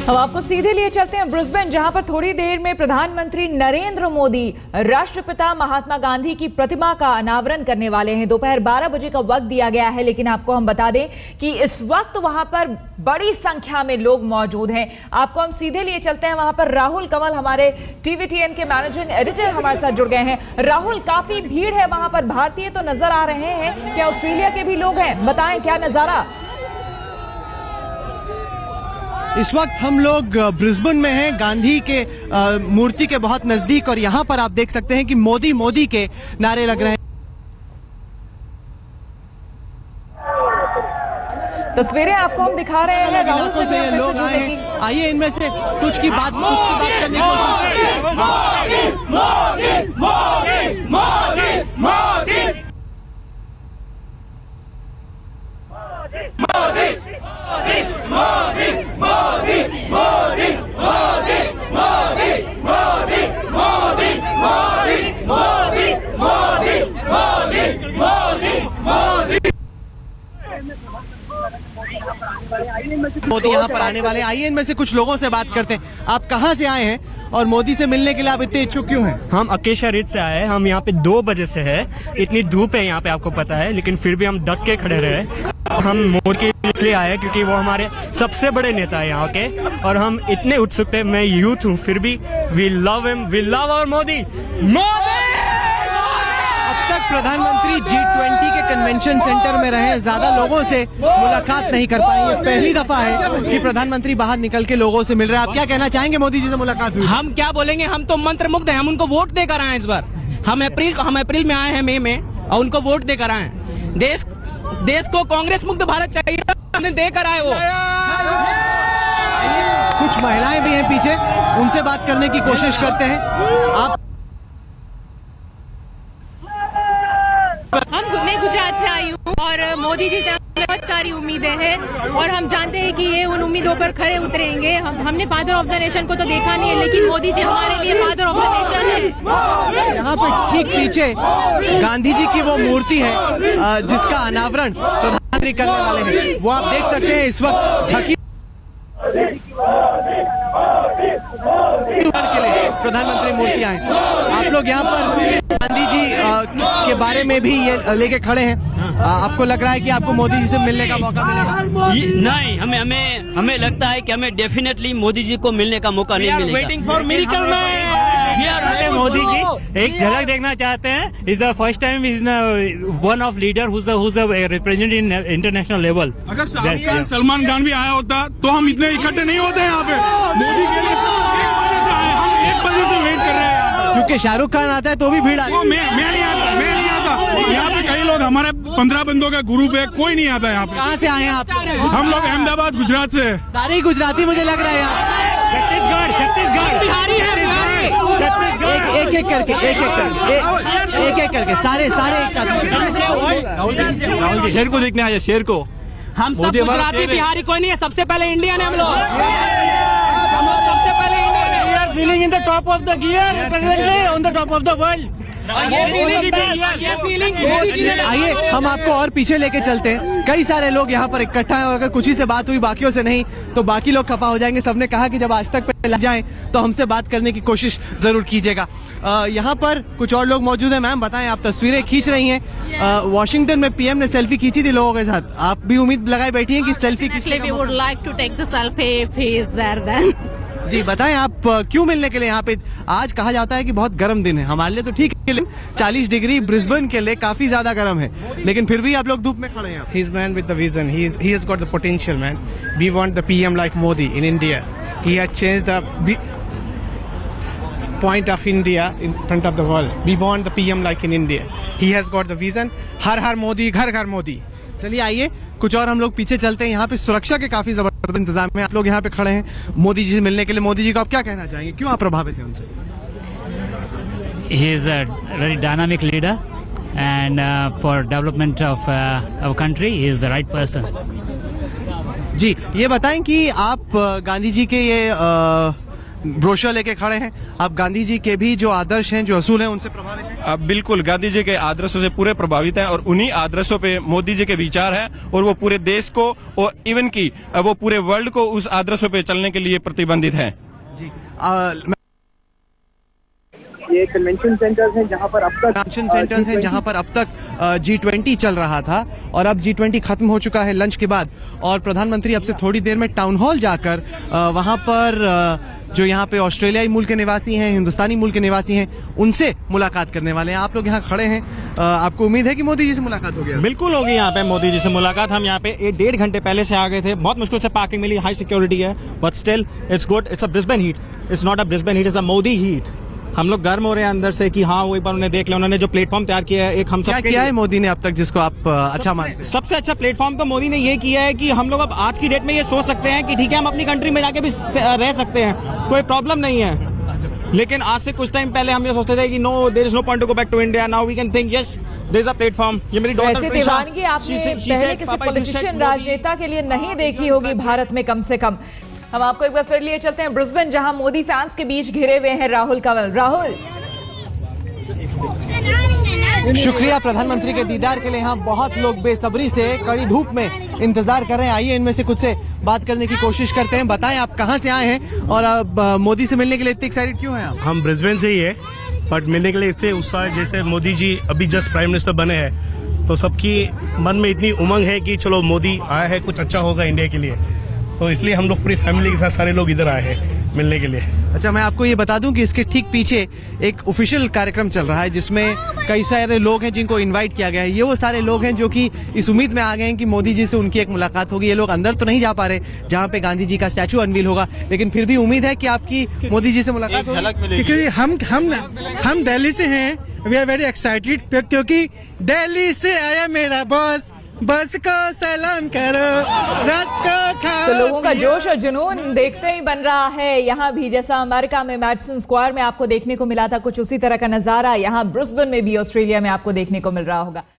हम आपको सीधे लिए चलते हैं ब्रिस्बेन, जहां पर थोड़ी देर में प्रधानमंत्री नरेंद्र मोदी राष्ट्रपिता महात्मा गांधी की प्रतिमा का अनावरण करने वाले हैं। दोपहर 12 बजे का वक्त दिया गया है, लेकिन आपको हम बता दें कि इस वक्त वहां पर बड़ी संख्या में लोग मौजूद हैं। आपको हम सीधे लिए चलते हैं वहां पर। राहुल कमल हमारे TVTN के मैनेजिंग एडिटर हमारे साथ जुड़ गए हैं। राहुल, काफी भीड़ है वहां पर, भारतीय तो नजर आ रहे हैं, क्या ऑस्ट्रेलिया के भी लोग हैं? बताएं क्या नजारा। इस वक्त हम लोग ब्रिस्बेन में हैं, गांधी के मूर्ति के बहुत नजदीक, और यहाँ पर आप देख सकते हैं कि मोदी मोदी के नारे लग रहे हैं। तस्वीरें आपको हम दिखा रहे हैं। इलाकों से ये लोग आए हैं, आइए इनमें से कुछ की बात करने की मोदी यहाँ पर आने वाले। आइए इनमें से कुछ लोगों से बात करते हैं। आप कहाँ से आए हैं और मोदी से मिलने के लिए आप इतने इच्छुक क्यों हैं? हम अकेशा रिज से आए हैं। हम यहाँ पे 2 बजे से है। इतनी धूप है यहाँ पे, आपको पता है, लेकिन फिर भी हम डट के खड़े रहे। हम मोदी के इसलिए आए क्योंकि वो हमारे सबसे बड़े नेता है यहाँ के, और हम इतने उत्सुक थे। मैं यूथ हूँ, फिर भी we love him, we love our Modi. प्रधानमंत्री G20 के कन्वेंशन सेंटर में रहे, ज्यादा लोगों से मुलाकात नहीं कर पाए। ये पहली दफा है कि प्रधानमंत्री बाहर निकल के लोगों से मिल रहे हैं। आप क्या कहना चाहेंगे? मोदी जी से मुलाकात हुई? हम क्या बोलेंगे, हम तो मंत्रमुग्ध हैं। हम उनको वोट देकर आए इस बार। हम अप्रैल में आए हैं, मई में, और उनको वोट देकर आए हैं। देश को कांग्रेस मुक्त भारत चाहिए, हमने देकर आए। वो कुछ महिलाएं भी हैं पीछे, उनसे बात करने की कोशिश करते हैं। आप मैं गुजरात से आई हूँ और मोदी जी से हमें बहुत सारी उम्मीदें हैं, और हम जानते हैं कि ये उन उम्मीदों पर खरे उतरेंगे। हमने फादर ऑफ द नेशन को तो देखा नहीं है, लेकिन मोदी जी हमारे लिए फादर ऑफ द नेशन है। यहाँ पे ठीक पीछे गांधी जी की वो मूर्ति है जिसका अनावरण प्रधानमंत्री करने वाले हैं। वो आप देख सकते हैं इस वक्त ढकी के लिए प्रधानमंत्री मूर्तियां हैं। आप लोग यहाँ पर गांधी जी के बारे में भी ये लेके खड़े हैं। आपको लग रहा है कि आपको मोदी जी से मिलने का मौका मिलेगा? नहीं, हमें लगता है कि हमें डेफिनेटली मोदी जी को मिलने का मौका नहीं मिलेगा। Waiting for miracle man. Modi की एक झलक देखना चाहते हैं। Is the first time is one of leader whose represent in international level. अगर सलमान खान भी आया होता तो हम इतने इकट्ठे नहीं होते यहाँ पे। मोदी के लिए 1 बजे से आए, हम 1 बजे से वेट कर रहे हैं, क्योंकि शाहरुख खान आता है तो भी भीड़ आती है। मैं नहीं आता। यहाँ पे कई लोग, हमारे 15 बंदों का ग्रुप है, कोई नहीं आता यहाँ पे। कहाँ से आए हैं आप? हम लोग अहमदाबाद, गुजरात से। सारे गुजराती मुझे लग रहा है यहाँ। छत्तीसगढ़ बिहारी है, बिहारी। एक एक करके सारे एक साथ। शेर को देखने आया, शेर को। हम सब गुजराती, बिहारी कोई नहीं है। सबसे पहले इंडियन है हम लोग सबसे पहले Indian. We are feeling in the top of the gear, presently on the top of the world. आइए हम आपको और पीछे लेके चलते हैं। कई सारे लोग यहाँ पर इकट्ठा हैं, और अगर कुछ ही से बात हुई, बाकियों से नहीं, तो बाकी लोग खफा हो जाएंगे। सबने कहा कि जब आज तक पे लग जाएं तो हमसे बात करने की कोशिश जरूर कीजिएगा। यहाँ पर कुछ और लोग मौजूद हैं। मैम बताएं, आप तस्वीरें खींच रही हैं। वॉशिंगटन में PM ने सेल्फी खींची थी लोगों के साथ, आप भी उम्मीद लगाए बैठी हैं कि सेल्फी जी बताएं, आप क्यों मिलने के लिए यहाँ पे? आज कहा जाता है कि बहुत गर्म दिन है, हमारे लिए तो ठीक है, 40 डिग्री ब्रिस्बेन के लिए काफी ज्यादा गर्म है, लेकिन फिर भी आप लोग धूप में खड़े हैं। He's man with the vision. He has got the potential, man. We want the PM like Modi in India. He has changed the point of India in front of the world. We want the PM like in India. He has got the vision. हर हर मोदी, घर घर मोदी। चलिए आइए कुछ और हम लोग पीछे चलते हैं। यहाँ पे सुरक्षा के काफी जबरदस्त इंतजाम है। आप लोग यहाँ पे खड़े हैं मोदी जी से मिलने के लिए। मोदी जी को आप क्या कहना चाहेंगे, क्यों आप प्रभावित हैं उनसे? He is a very dynamic leader and for development of our country he is the right person. जी ये बताएं कि आप गांधी जी के ये ब्रोशर लेके खड़े हैं। आप गांधी जी के भी जो आदर्श हैं, जो असूल हैं, उनसे प्रभावित हैं? बिल्कुल, गांधी जी के आदर्शों से पूरे प्रभावित हैं और उन्हीं आदर्शों पे मोदी जी के विचार हैं और वो पूरे देश को और इवन की वो पूरे वर्ल्ड को उस आदर्शों पे चलने के लिए प्रतिबंधित हैं। जी, ये कन्वेंशन सेंटर्स हैं जहां पर अब तक G20 चल रहा था और अब G20 खत्म हो चुका है लंच के बाद, और प्रधानमंत्री अब से थोड़ी देर में टाउन हॉल जाकर वहां पर जो यहाँ पे ऑस्ट्रेलियाई मूल के निवासी हैं, हिंदुस्तानी मूल के निवासी हैं, उनसे मुलाकात करने वाले हैं। आप लोग यहाँ खड़े हैं, आपको उम्मीद है कि मोदी जी से मुलाकात होगी? बिल्कुल होगी यहाँ पे मोदी जी से मुलाकात। हम यहाँ पे 1.5 घंटे पहले से आ गए थे, बहुत मुश्किल से पार्किंग मिली, हाई सिक्योरिटी है, but still it's good. It's a Brisbane heat, it's not a Brisbane heat, it's a Modi heat. हम लोग गर्म हो रहे हैं अंदर से कि हाँ वो एक बार उन्हें देख लिया। उन्होंने जो प्लेटफॉर्म तैयार किया है, एक हम सब क्या है मोदी ने अब तक जिसको आप अच्छा मानते हैं? सबसे अच्छा प्लेटफॉर्म तो मोदी ने ये किया है कि हम लोग अब आज की डेट में ये सोच सकते हैं कि ठीक है हम अपनी कंट्री में जाके भी रह सकते हैं, कोई प्रॉब्लम नहीं है। लेकिन आज से कुछ टाइम पहले हम ये सोचते थे कि no, there is no point to go back to India. Now we can think yes there is a platform. ये मेरी डॉटर देवानगी, आपने पहले किसी पॉलिटिशियन राजनेता के लिए नहीं देखी होगी भारत में, कम से कम। हम आपको एक बार फिर लिए चलते हैं ब्रिस्बेन, जहां मोदी फैंस के बीच घिरे हुए हैं राहुल कंवल। राहुल, शुक्रिया। प्रधानमंत्री के दीदार के लिए यहाँ बहुत लोग बेसब्री से कड़ी धूप में इंतजार कर रहे हैं। आइए इनमें से कुछ से बात करने की कोशिश करते हैं। बताएं आप कहां से आए हैं और अब मोदी से मिलने के लिए इतने एक्साइटेड क्यों हैं आप? हम ब्रिस्बेन से ही है, बट मिलने के लिए इससे उत्साह, जैसे मोदी जी अभी जस्ट प्राइम मिनिस्टर बने हैं तो सबकी मन में इतनी उमंग है कि चलो मोदी आया है, कुछ अच्छा होगा इंडिया के लिए, तो इसलिए हम लोग पूरी फैमिली के साथ सारे लोग इधर आए हैं मिलने के लिए। अच्छा, मैं आपको ये बता दूं कि इसके ठीक पीछे एक ऑफिशियल कार्यक्रम चल रहा है जिसमें कई सारे लोग हैं जिनको इनवाइट किया गया है। ये वो सारे लोग हैं जो कि इस उम्मीद में आ गए हैं कि मोदी जी से उनकी एक मुलाकात होगी। ये लोग अंदर तो नहीं जा पा रहे जहां पे गांधी जी का स्टैचू अनवील होगा, लेकिन फिर भी उम्मीद है कि आपकी मोदी जी से मुलाकात होगी। क्योंकि हम दिल्ली से हैं, वी आर वेरी एक्साइटेड, क्योंकि दिल्ली से आया मेरा बॉस, बस को सलाम करो, रात को खाओ। तो लोगों का जोश और जुनून देखते ही बन रहा है यहाँ भी। जैसा अमेरिका में मैडिसन स्क्वायर में आपको देखने को मिला था, कुछ उसी तरह का नजारा यहाँ ब्रिस्बेन में भी ऑस्ट्रेलिया में आपको देखने को मिल रहा होगा।